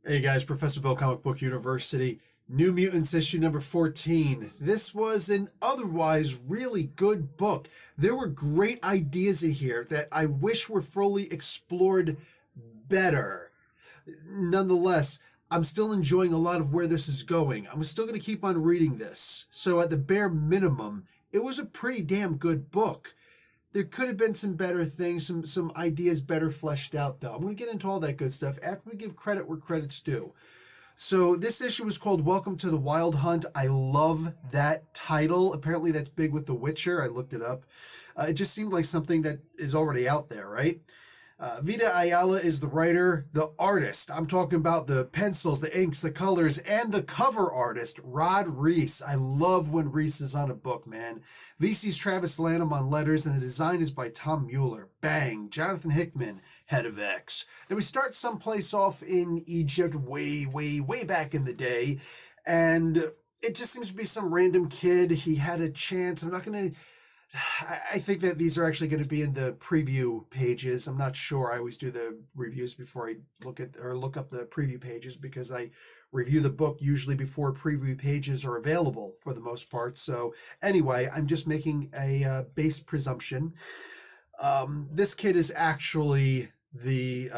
Hey guys, Professor Bill, Comic Book University, New Mutants issue number 14. This was an otherwise really good book. There were great ideas in here that I wish were fully explored better. Nonetheless, I'm still enjoying a lot of where this is going. I'm still going to keep on reading this. So at the bare minimum, it was a pretty damn good book. There could have been some better things, some ideas better fleshed out, though. I'm going to get into all that good stuff after we give credit where credit's due. So this issue is called Welcome to the Wild Hunt. I love that title. Apparently that's big with The Witcher. I looked it up. It just seemed like something that is already out there, right? Vita Ayala is the writer, the artist. I'm talking about the pencils, the inks, the colors, and the cover artist, Rod Reis. I love when Reis is on a book, man. VC's Travis Lanham on letters, and the design is by Tom Mueller. Bang! Jonathan Hickman, head of X. Now we start someplace off in Egypt way, way, way back in the day, and it just seems to be some random kid. He had a chance. I think that these are actually going to be in the preview pages. I'm not sure. I always do the reviews before I look up the preview pages because I review the book usually before preview pages are available for the most part. So anyway, I'm just making a base presumption. This kid is actually the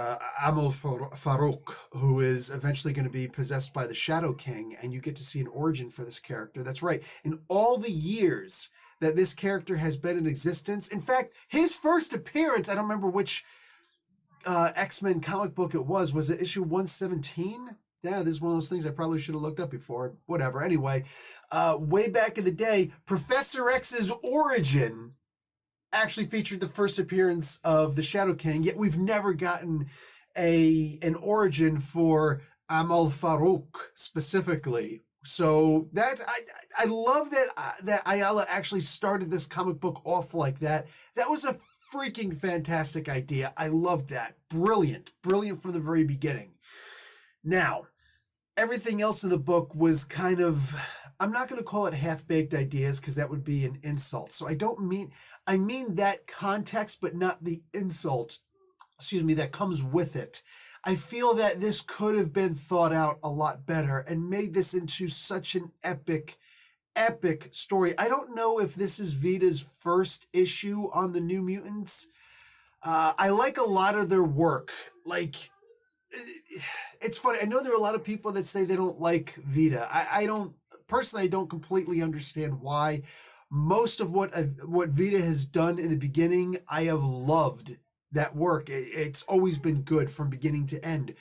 Amel Farouk, who is eventually going to be possessed by the Shadow King, and you get to see an origin for this character. That's right. In all the years that this character has been in existence. In fact, his first appearance, I don't remember which X-Men comic book it was. Was it issue 117? Yeah, this is one of those things I probably should have looked up before. Whatever. Anyway, way back in the day, Professor X's origin actually featured the first appearance of the Shadow King, yet we've never gotten an origin for Amal Farouk specifically. So I love that Ayala actually started this comic book off like that. That was a freaking fantastic idea. I loved that. Brilliant from the very beginning. Now, everything else in the book was kind of, I'm not going to call it half-baked ideas because that would be an insult. So I mean that context, but not the insult, that comes with it. I feel that this could have been thought out a lot better and made this into such an epic story. I don't know if this is Vita's first issue on the New Mutants. I like a lot of their work. Like, it's funny. I know there are a lot of people that say they don't like Vita. I don't completely understand why. Most of what Vita has done in the beginning, I have loved that work. It's always been good from beginning to end.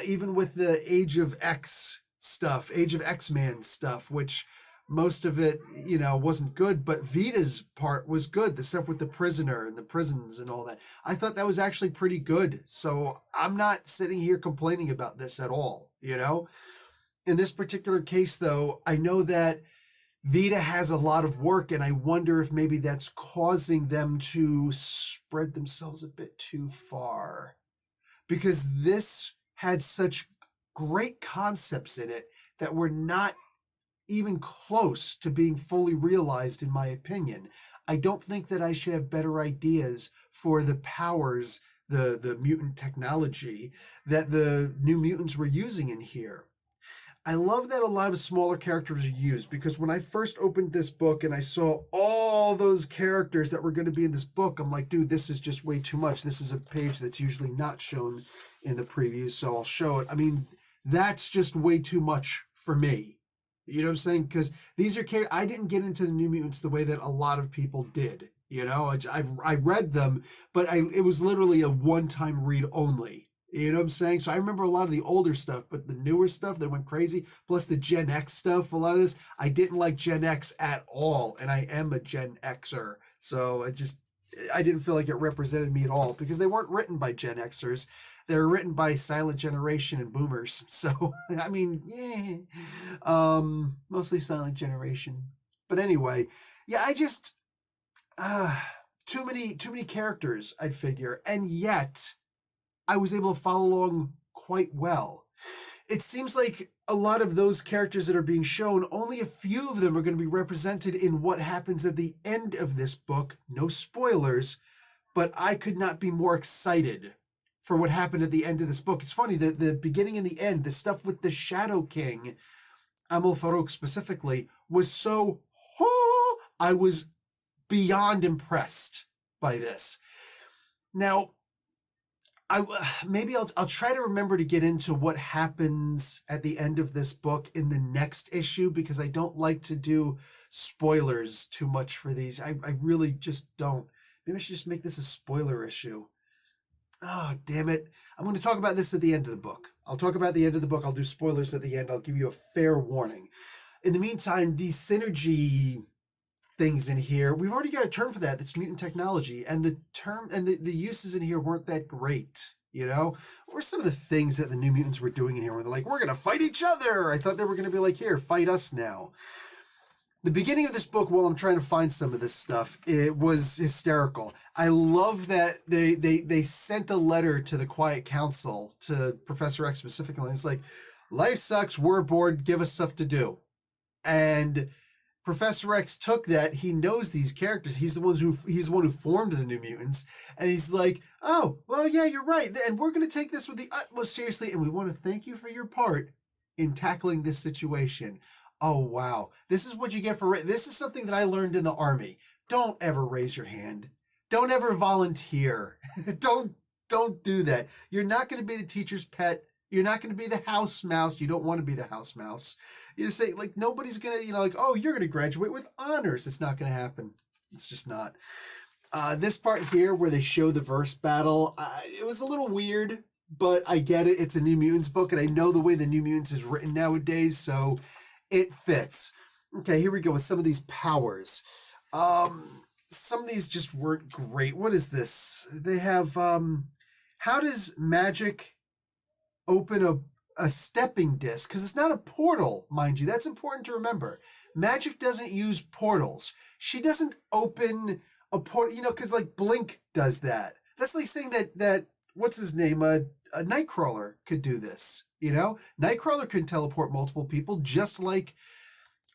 Even with the Age of X-Man stuff, which most of it, wasn't good, but Vita's part was good. The stuff with the prisoner and the prisons and all that. I thought that was actually pretty good. So I'm not sitting here complaining about this at all, In this particular case, though, I know that Vita has a lot of work, and I wonder if maybe that's causing them to spread themselves a bit too far. Because this had such great concepts in it that were not even close to being fully realized, in my opinion. I don't think that I should have better ideas for the powers, the mutant technology that the New Mutants were using in here. I love that a lot of smaller characters are used because when I first opened this book and I saw all those characters that were going to be in this book, I'm like, dude, this is just way too much. This is a page that's usually not shown in the previews, so I'll show it. I mean, that's just way too much for me. You know what I'm saying? Because these are characters, I didn't get into the New Mutants the way that a lot of people did. I read them, but it was literally a one-time read only. You know what I'm saying? So I remember a lot of the older stuff, but the newer stuff that went crazy, plus the Gen X stuff, a lot of this, I didn't like Gen X at all. And I am a Gen Xer. So I didn't feel like it represented me at all because they weren't written by Gen Xers. They were written by Silent Generation and Boomers. So, I mean, mostly Silent Generation. But anyway, yeah, too many characters, I'd figure. And yet I was able to follow along quite well. It seems like a lot of those characters that are being shown, only a few of them are going to be represented in what happens at the end of this book. No spoilers, but I could not be more excited for what happened at the end of this book. It's funny, the beginning and the end, the stuff with the Shadow King, Amul Farouk specifically, was so, I was beyond impressed by this. Now, I'll try to remember to get into what happens at the end of this book in the next issue, because I don't like to do spoilers too much for these. I really just don't. Maybe I should just make this a spoiler issue. Oh, damn it. I'm going to talk about this at the end of the book. I'll talk about the end of the book. I'll do spoilers at the end. I'll give you a fair warning. In the meantime, these synergy things in here, we've already got a term for that. That's mutant technology. And the term and the uses in here weren't that great. You know, what were some of the things that the New Mutants were doing in here where they're like, we're going to fight each other? I thought they were going to be like, here, fight us now. The beginning of this book, while I'm trying to find some of this stuff, it was hysterical. I love that they sent a letter to the Quiet Council, to Professor X specifically. It's like, life sucks, we're bored, give us stuff to do. And Professor X took that. He knows these characters. He's the one who formed the New Mutants, and he's like, "Oh, well, yeah, you're right. And we're going to take this with the utmost seriously, and we want to thank you for your part in tackling this situation." Oh, wow. This is what you get for this is something that I learned in the Army. Don't ever raise your hand. Don't ever volunteer. Don't do that. You're not going to be the teacher's pet. You're not going to be the house mouse. You don't want to be the house mouse. You just say, like, nobody's going to, like, oh, you're going to graduate with honors. It's not going to happen. It's just not. This part here where they show the verse battle, it was a little weird, but I get it. It's a New Mutants book, and I know the way the New Mutants is written nowadays, so it fits. Okay, here we go with some of these powers. Some of these just weren't great. What is this? They have, how does magic open a stepping disc? Because it's not a portal, mind you. That's important to remember. Magic doesn't use portals. She doesn't open a portal, because like Blink does that. That's like saying that what's his name? A Nightcrawler could do this. Nightcrawler can teleport multiple people, just like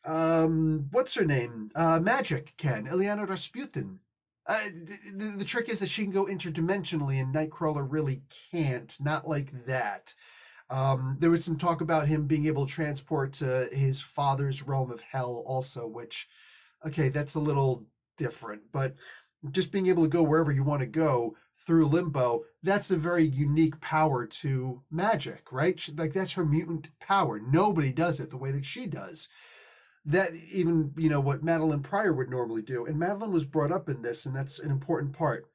what's her name? Magic can. Ileana Rasputin. The trick is that she can go interdimensionally, and Nightcrawler really can't. Not like that. There was some talk about him being able to transport to his father's realm of hell also, which, okay, that's a little different, but just being able to go wherever you want to go through limbo, that's a very unique power to magic, right? Like, that's her mutant power. Nobody does it the way that she does. That even, what Madeline Pryor would normally do. And Madeline was brought up in this, and that's an important part.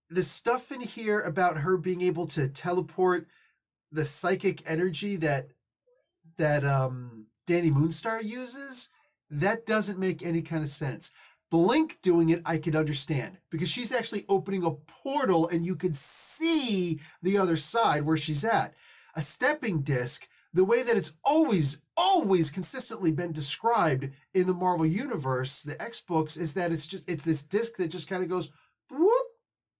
The stuff in here about her being able to teleport the psychic energy that Danny Moonstar uses, that doesn't make any kind of sense. Blink doing it, I could understand, because she's actually opening a portal and you could see the other side where she's at. A stepping disc, the way that it's always consistently been described in the Marvel Universe, the X books, is that it's this disc that just kind of goes whoop,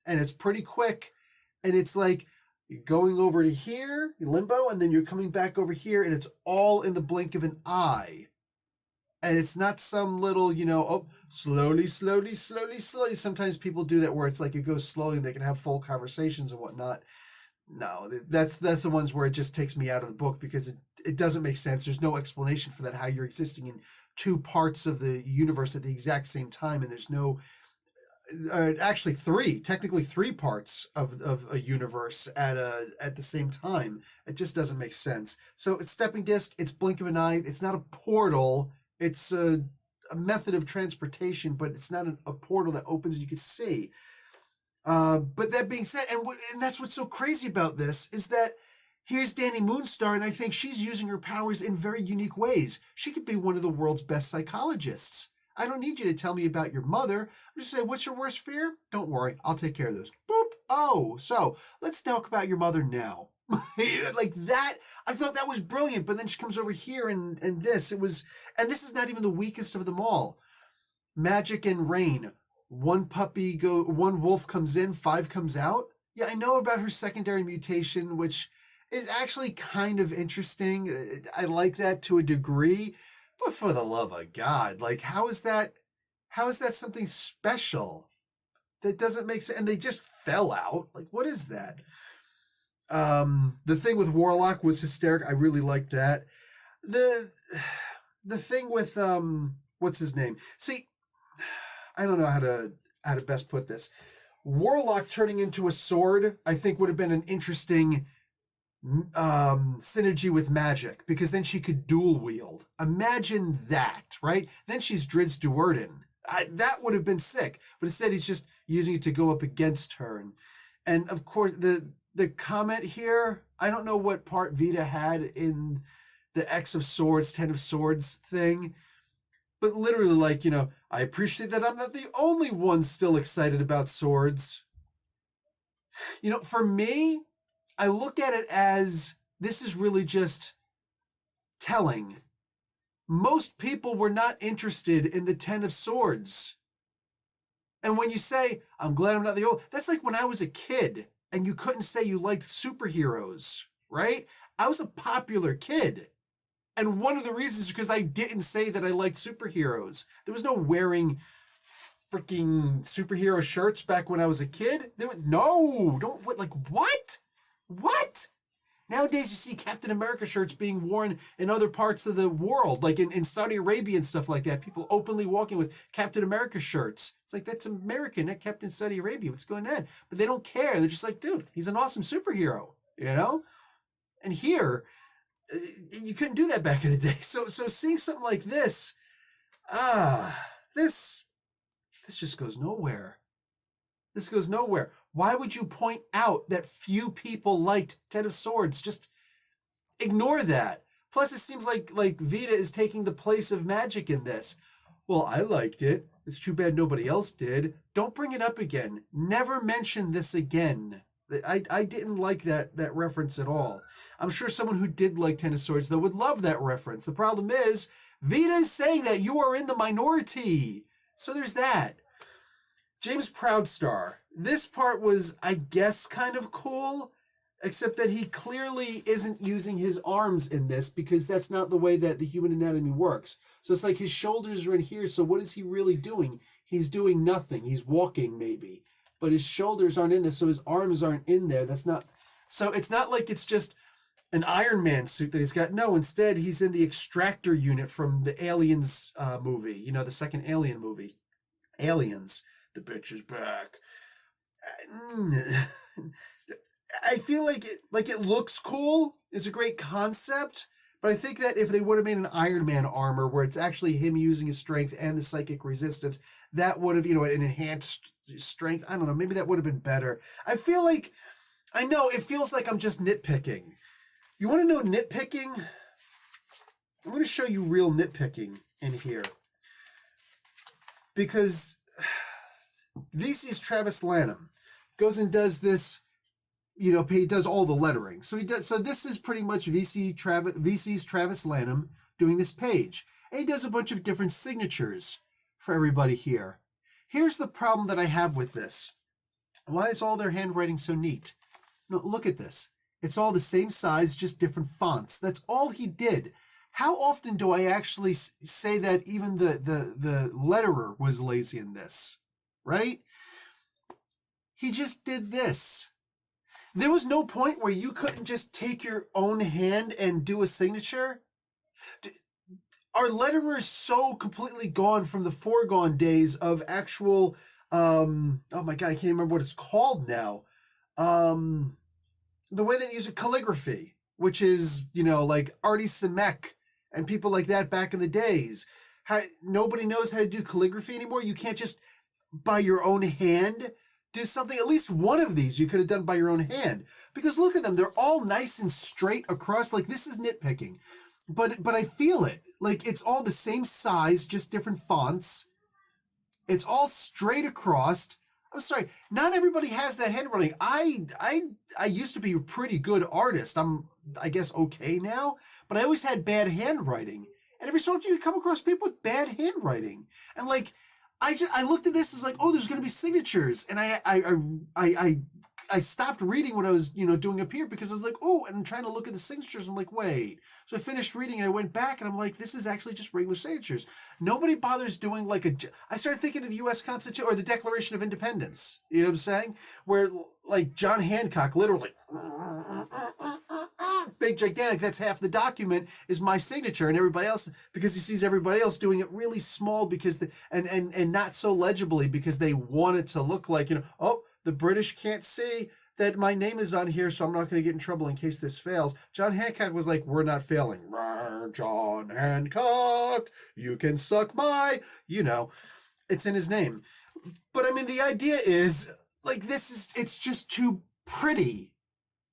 and it's pretty quick, and it's like you're going over to here, limbo, and then you're coming back over here, and it's all in the blink of an eye. And it's not some little, slowly. Sometimes people do that where it's like it goes slowly and they can have full conversations and whatnot. No, that's the ones where it just takes me out of the book, because it doesn't make sense. There's no explanation for that, how you're existing in two parts of the universe at the exact same time, and there's no, actually technically three parts of a universe at the same time. It just doesn't make sense. So it's stepping disc, it's blink of an eye, it's not a portal. It's a method of transportation, but it's not a portal that opens and you can see. But that being said, and that's what's so crazy about this, is that here's Danny Moonstar, and I think she's using her powers in very unique ways. She could be one of the world's best psychologists. I don't need you to tell me about your mother. I'm just saying, what's your worst fear? Don't worry, I'll take care of those. Boop. Oh, so let's talk about your mother now. Like that, I thought that was brilliant, but then she comes over here and this is not even the weakest of them all. Magic and Rain. One wolf comes in, 5 comes out. Yeah, I know about her secondary mutation, which is actually kind of interesting. I like that to a degree, but for the love of God, like, how is that something special? That doesn't make sense. And they just fell out. Like, what is that? The thing with Warlock was hysterical. I really liked that. The the thing with what's his name? See, I don't know how to best put this. Warlock turning into a sword, I think, would have been an interesting synergy with magic, because then she could dual wield. Imagine that, right? Then she's Drizzt Do'Urden. That would have been sick, but instead he's just using it to go up against her. And of course, the comment here, I don't know what part Vita had in the X of Swords, Ten of Swords thing, but literally, like, I appreciate that I'm not the only one still excited about swords. For me, I look at it as this is really just telling. Most people were not interested in the Ten of Swords. And when you say, I'm glad I'm not the old, that's like when I was a kid and you couldn't say you liked superheroes, right? I was a popular kid. And one of the reasons is because I didn't say that I liked superheroes. There was no wearing freaking superhero shirts back when I was a kid. What? What? Nowadays you see Captain America shirts being worn in other parts of the world, like in Saudi Arabia and stuff like that. People openly walking with Captain America shirts. It's like, that's American, not Captain Saudi Arabia. What's going on? But they don't care. They're just like, dude, he's an awesome superhero, And here, you couldn't do that back in the day. So seeing something like this, this just goes nowhere. This goes nowhere. Why would you point out that few people liked Ten of Swords? Just ignore that. Plus, it seems like Vita is taking the place of magic in this. Well, I liked it. It's too bad nobody else did. Don't bring it up again. Never mention this again. I didn't like that reference at all. I'm sure someone who did like Ten of Swords, though, would love that reference. The problem is, Vita is saying that you are in the minority. So there's that. James Proudstar. This part was, I guess, kind of cool, except that he clearly isn't using his arms in this, because that's not the way that the human anatomy works. So it's like his shoulders are in here, so what is he really doing? He's doing nothing. He's walking, maybe. But his shoulders aren't in there, so his arms aren't in there. So it's not like it's just an Iron Man suit that he's got. No, instead, he's in the extractor unit from the Aliens movie, the second Alien movie. Aliens. The bitch is back. I feel like it looks cool. It's a great concept, but I think that if they would have made an Iron Man armor where it's actually him using his strength and the psychic resistance, that would have, an enhanced strength. I don't know. Maybe that would have been better. I know it feels like I'm just nitpicking. You want to know nitpicking? I'm going to show you real nitpicking in here, because VC's Travis Lanham goes and does this, he does all the lettering. So this is pretty much VC's Travis Lanham doing this page. And he does a bunch of different signatures for everybody here. Here's the problem that I have with this. Why is all their handwriting so neat? No, look at this. It's all the same size, just different fonts. That's all he did. How often do I actually say that even the letterer was lazy in this? Right? He just did this. There was no point where you couldn't just take your own hand and do a signature. Are letterers so completely gone from the foregone days of actual, oh my God, I can't remember what it's called now. The way they use calligraphy, which is, like Artie Simek and people like that back in the days. Nobody knows how to do calligraphy anymore. You can't just by your own hand do something. At least one of these you could have done by your own hand, because look at them, they're all nice and straight across. Like, this is nitpicking, but I feel it, like it's all the same size, just different fonts. It's all straight across. I'm sorry, not everybody has that handwriting. I used to be a pretty good artist. I guess okay now, but I always had bad handwriting, and every so often you come across people with bad handwriting, and like I looked at this as like, oh, there's going to be signatures, and I I stopped reading what I was, doing up here because I was like, oh, and I'm trying to look at the signatures. I'm like, wait. So I finished reading and I went back and I'm like, this is actually just regular signatures. Nobody bothers doing I started thinking of the U.S. Constitution or the Declaration of Independence. You know what I'm saying? Where like John Hancock literally big gigantic, that's half the document is my signature, and everybody else, because he sees everybody else doing it really small because and not so legibly because they want it to look like, oh, the British can't see that my name is on here, so I'm not going to get in trouble in case this fails. John Hancock was like, we're not failing. John Hancock, you can suck my, it's in his name. But I mean, the idea is like, it's just too pretty.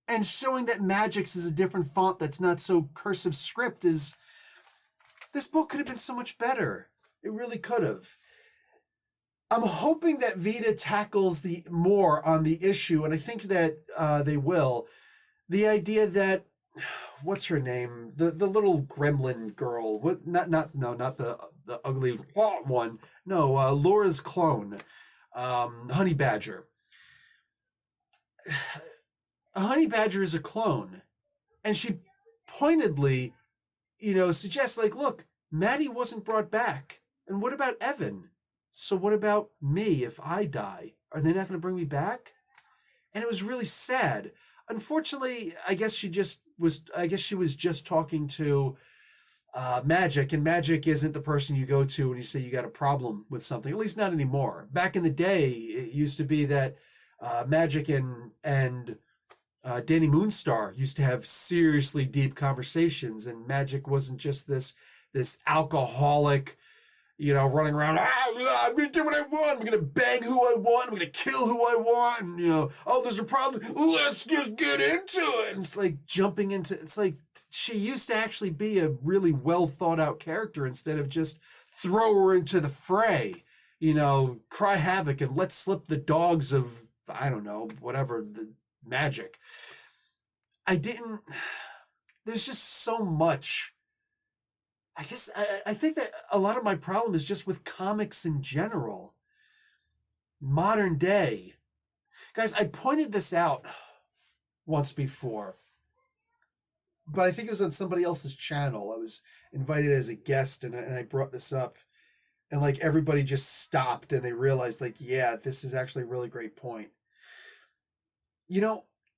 And showing that Magic's is a different font that's not so cursive script this book could have been so much better. It really could have. I'm hoping that Vita tackles more on the issue, and I think that they will. The idea that, what's her name? The little gremlin girl. What? Not the ugly one. No, Laura's clone, Honey Badger. A honey badger is a clone, and she pointedly, suggests like, look, Maddie wasn't brought back, and what about Evan? So what about me if I die? Are they not going to bring me back? And it was really sad. Unfortunately, I guess she was just talking to Magic, and Magic isn't the person you go to when you say you got a problem with something. At least not anymore. Back in the day, it used to be that Magic and Danny Moonstar used to have seriously deep conversations, and Magic wasn't just this alcoholic, running around, I'm going to do what I want, I'm going to bang who I want, I'm going to kill who I want, and, oh, there's a problem, let's just get into it. And it's like jumping into, it's like she used to actually be a really well thought out character instead of just throw her into the fray, cry havoc and let slip the dogs of, I don't know, whatever, the Magic. There's just so much. I guess I think that a lot of my problem is just with comics in general. Modern day. Guys, I pointed this out once before, but I think it was on somebody else's channel. I was invited as a guest and I brought this up, and like everybody just stopped and they realized like, yeah, this is actually a really great point.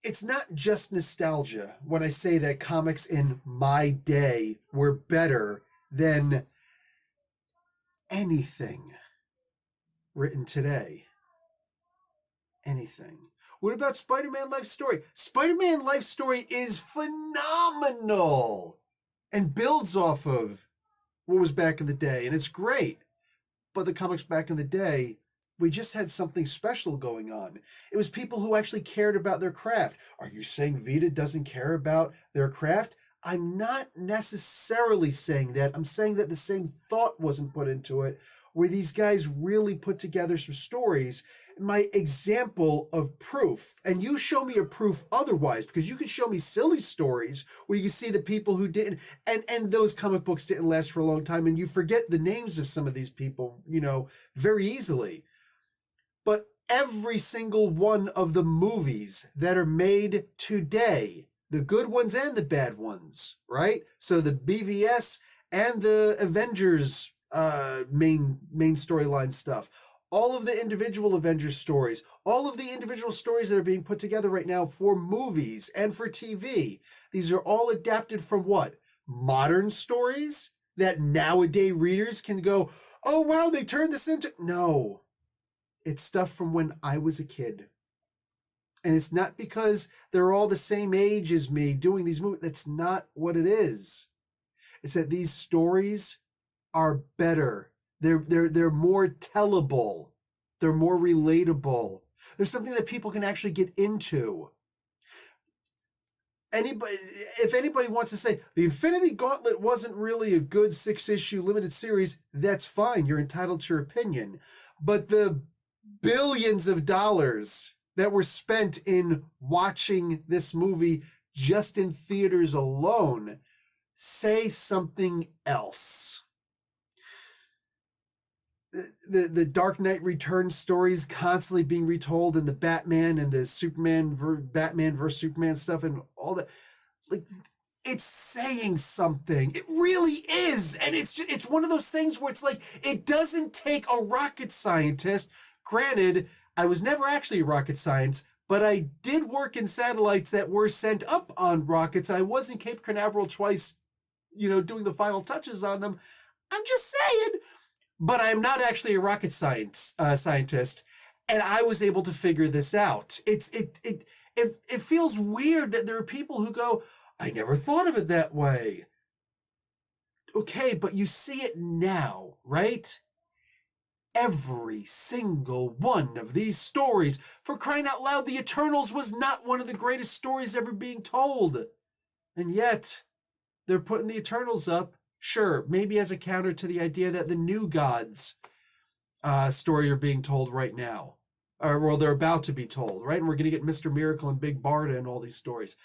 It's not just nostalgia when I say that comics in my day were better than anything written today. Anything. What about Spider-Man Life Story? Spider-Man Life Story is phenomenal and builds off of what was back in the day, and it's great. But the comics back in the day, we just had something special going on. It was people who actually cared about their craft. Are you saying Vita doesn't care about their craft? I'm not necessarily saying that. I'm saying that the same thought wasn't put into it, where these guys really put together some stories. My example of proof, and you show me a proof otherwise, because you can show me silly stories where you can see the people who didn't, and those comic books didn't last for a long time, and you forget the names of some of these people, very easily. But every single one of the movies that are made today, the good ones and the bad ones, right? So the BVS and the Avengers main storyline stuff, all of the individual Avengers stories, all of the individual stories that are being put together right now for movies and for TV, these are all adapted from what? Modern stories that nowadays readers can go, oh wow, they turned this into... No. It's stuff from when I was a kid. And it's not because they're all the same age as me doing these movies. That's not what it is. It's that these stories are better. They're more tellable. They're more relatable. There's something that people can actually get into. If anybody wants to say the Infinity Gauntlet wasn't really a good 6-issue limited series, that's fine. You're entitled to your opinion. But the billions of dollars that were spent in watching this movie just in theaters alone say something else. the Dark Knight Returns stories constantly being retold, and the Batman and the Batman versus Superman stuff and all that. Like, it's saying something. It really is. And it's one of those things where it's like, it doesn't take a rocket scientist. Granted, I was never actually a rocket science, but I did work in satellites that were sent up on rockets, and I was in Cape Canaveral twice, doing the final touches on them. I'm just saying. But I'm not actually a rocket scientist, and I was able to figure this out. It feels weird that there are people who go, I never thought of it that way. Okay, but you see it now, right? Every single one of these stories, for crying out loud, the Eternals was not one of the greatest stories ever being told. And yet, they're putting the Eternals up. Sure, maybe as a counter to the idea that the New Gods story are being told right now. Or, well, they're about to be told, right? And we're going to get Mr. Miracle and Big Barda and all these stories.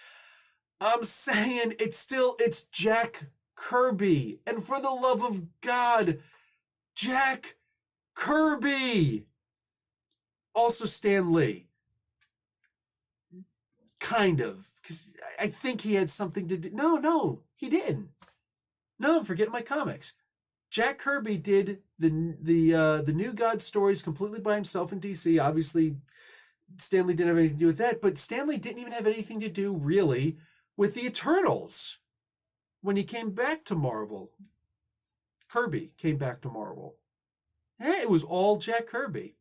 I'm saying it's Jack Kirby. And for the love of God, Jack Kirby. Also Stan Lee. Kind of. Because I think he had something to do. No, he didn't. No, I'm forgetting my comics. Jack Kirby did the New God stories completely by himself in DC. Obviously, Stan Lee didn't have anything to do with that, but Stan Lee didn't even have anything to do, really, with the Eternals when he came back to Marvel. Kirby came back to Marvel. Yeah, it was all Jack Kirby.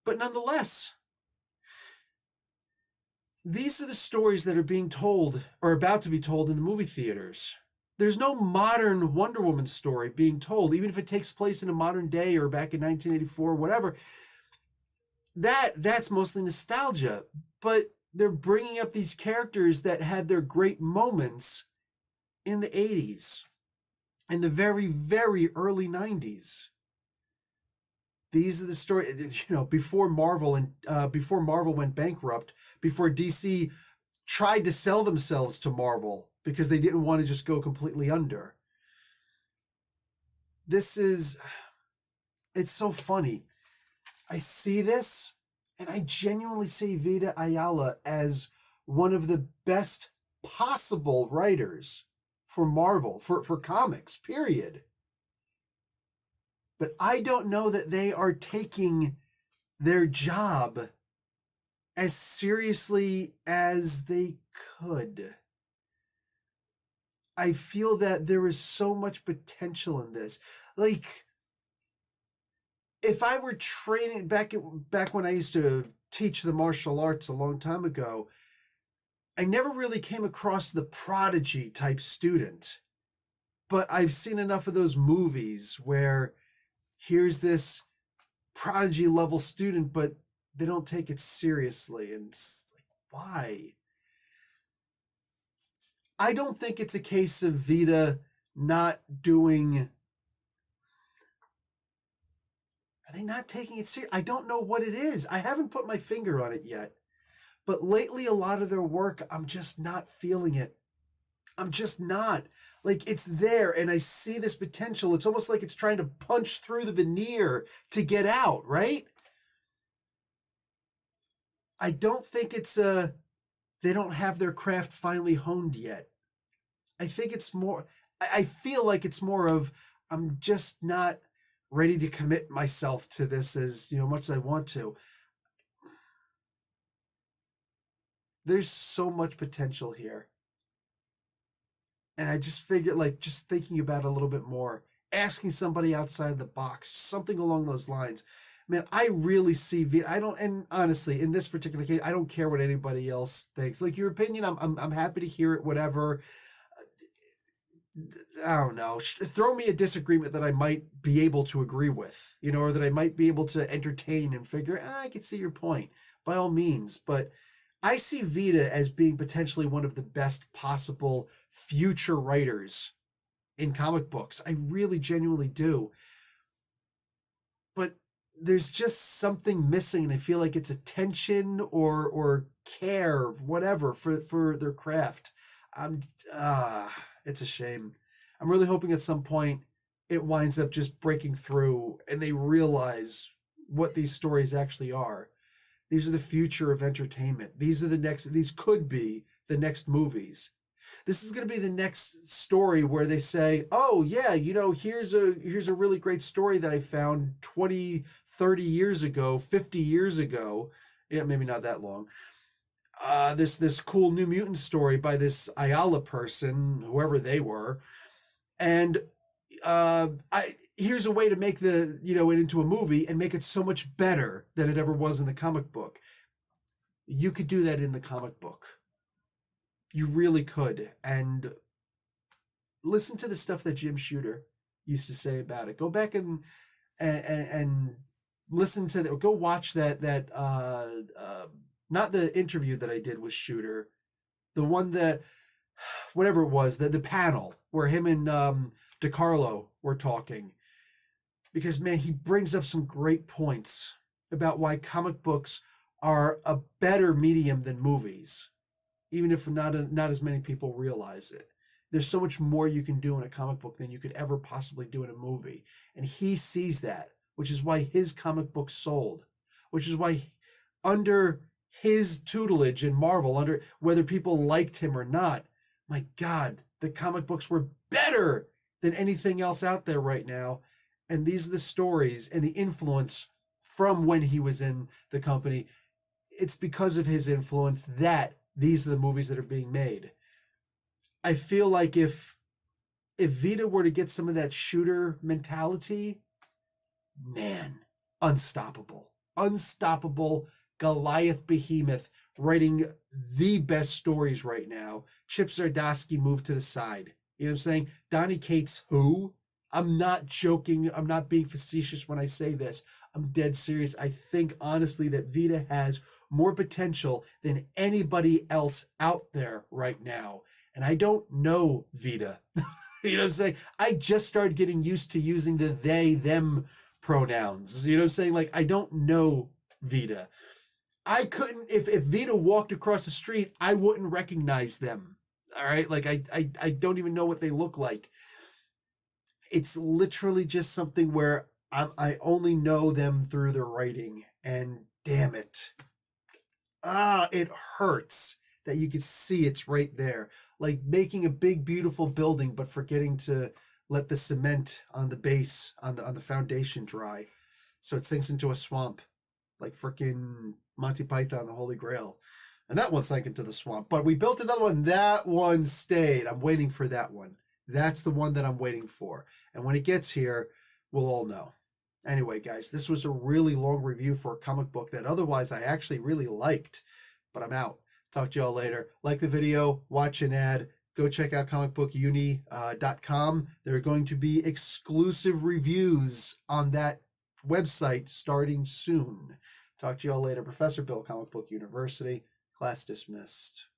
But nonetheless, these are the stories that are being told, or about to be told in the movie theaters. There's no modern Wonder Woman story being told, even if it takes place in a modern day or back in 1984, whatever. That's mostly nostalgia. But they're bringing up these characters that had their great moments in the 80s and the very, very early 90s. These are the stories, before Marvel went bankrupt, before DC tried to sell themselves to Marvel because they didn't want to just go completely under. It's so funny. I see this, and I genuinely see Vita Ayala as one of the best possible writers for Marvel, for comics, period. But I don't know that they are taking their job as seriously as they could. I feel that there is so much potential in this. Like, if I were training back when I used to teach the martial arts a long time ago, I never really came across the prodigy type student. But I've seen enough of those movies where here's this prodigy level student, but they don't take it seriously. And it's like, why? I don't think it's a case of Vita not doing... Are they not taking it serious? I don't know what it is. I haven't put my finger on it yet. But lately, a lot of their work, I'm just not feeling it. I'm just not. Like, it's there, and I see this potential. It's almost like it's trying to punch through the veneer to get out, right? I don't think it's they don't have their craft finally honed yet. I think it's more, I feel like it's more of, I'm just not ready to commit myself to this as, much as I want to. There's so much potential here. And I just figured, just thinking about it a little bit more, asking somebody outside the box, something along those lines. Man, I really see and honestly, in this particular case, I don't care what anybody else thinks. Like, your opinion, I'm happy to hear it, whatever. I don't know. Throw me a disagreement that I might be able to agree with, or that I might be able to entertain and figure, I can see your point, by all means. But I see Vita as being potentially one of the best possible future writers in comic books. I really genuinely do. But there's just something missing, and I feel like it's attention or care, whatever, for their craft. It's a shame. I'm really hoping at some point it winds up just breaking through and they realize what these stories actually are. These are the future of entertainment. These could be the next movies. This is going to be the next story where they say, oh yeah, here's a really great story that I found 20, 30 years ago, 50 years ago. Yeah, maybe not that long. This cool New Mutant story by this Ayala person, whoever they were. And here's a way to make it into a movie and make it so much better than it ever was in the comic book. You could do that in the comic book. You really could. And listen to the stuff that Jim Shooter used to say about it. Go back and listen to that. Go watch that not the interview that I did with Shooter, the one that whatever it was, the panel where him and DiCarlo were talking. Because man, he brings up some great points about why comic books are a better medium than movies, even if not as many people realize it. There's so much more you can do in a comic book than you could ever possibly do in a movie. And he sees that, which is why his comic book sold, which is why under his tutelage in Marvel, under whether people liked him or not, my God, the comic books were better than anything else out there right now. And these are the stories and the influence from when he was in the company. It's because of his influence that these are the movies that are being made. I feel like if Vita were to get some of that Shooter mentality, man, unstoppable. Unstoppable Goliath behemoth writing the best stories right now. Chip Zdarsky moved to the side. You know what I'm saying? Donny Cates, who? I'm not joking. I'm not being facetious when I say this. I'm dead serious. I think honestly that Vita has more potential than anybody else out there right now. And I don't know Vita. You know what I'm saying? I just started getting used to using the they, them pronouns. You know what I'm saying? Like, I don't know Vita. I couldn't, if Vita walked across the street, I wouldn't recognize them. All right? Like, I don't even know what they look like. It's literally just something where I only know them through their writing. And damn it. It hurts that you could see it's right there. Like making a big, beautiful building, but forgetting to let the cement on the base, on the foundation dry. So it sinks into a swamp. Like frickin' Monty Python, the Holy Grail. And that one sank into the swamp. But we built another one. That one stayed. I'm waiting for that one. That's the one that I'm waiting for. And when it gets here, we'll all know. Anyway, guys, this was a really long review for a comic book that otherwise I actually really liked. But I'm out. Talk to y'all later. Like the video, watch an ad. Go check out comicbookuni.com. There are going to be exclusive reviews on that website starting soon. Talk to y'all later. Professor Bill, Comic Book University. Class dismissed.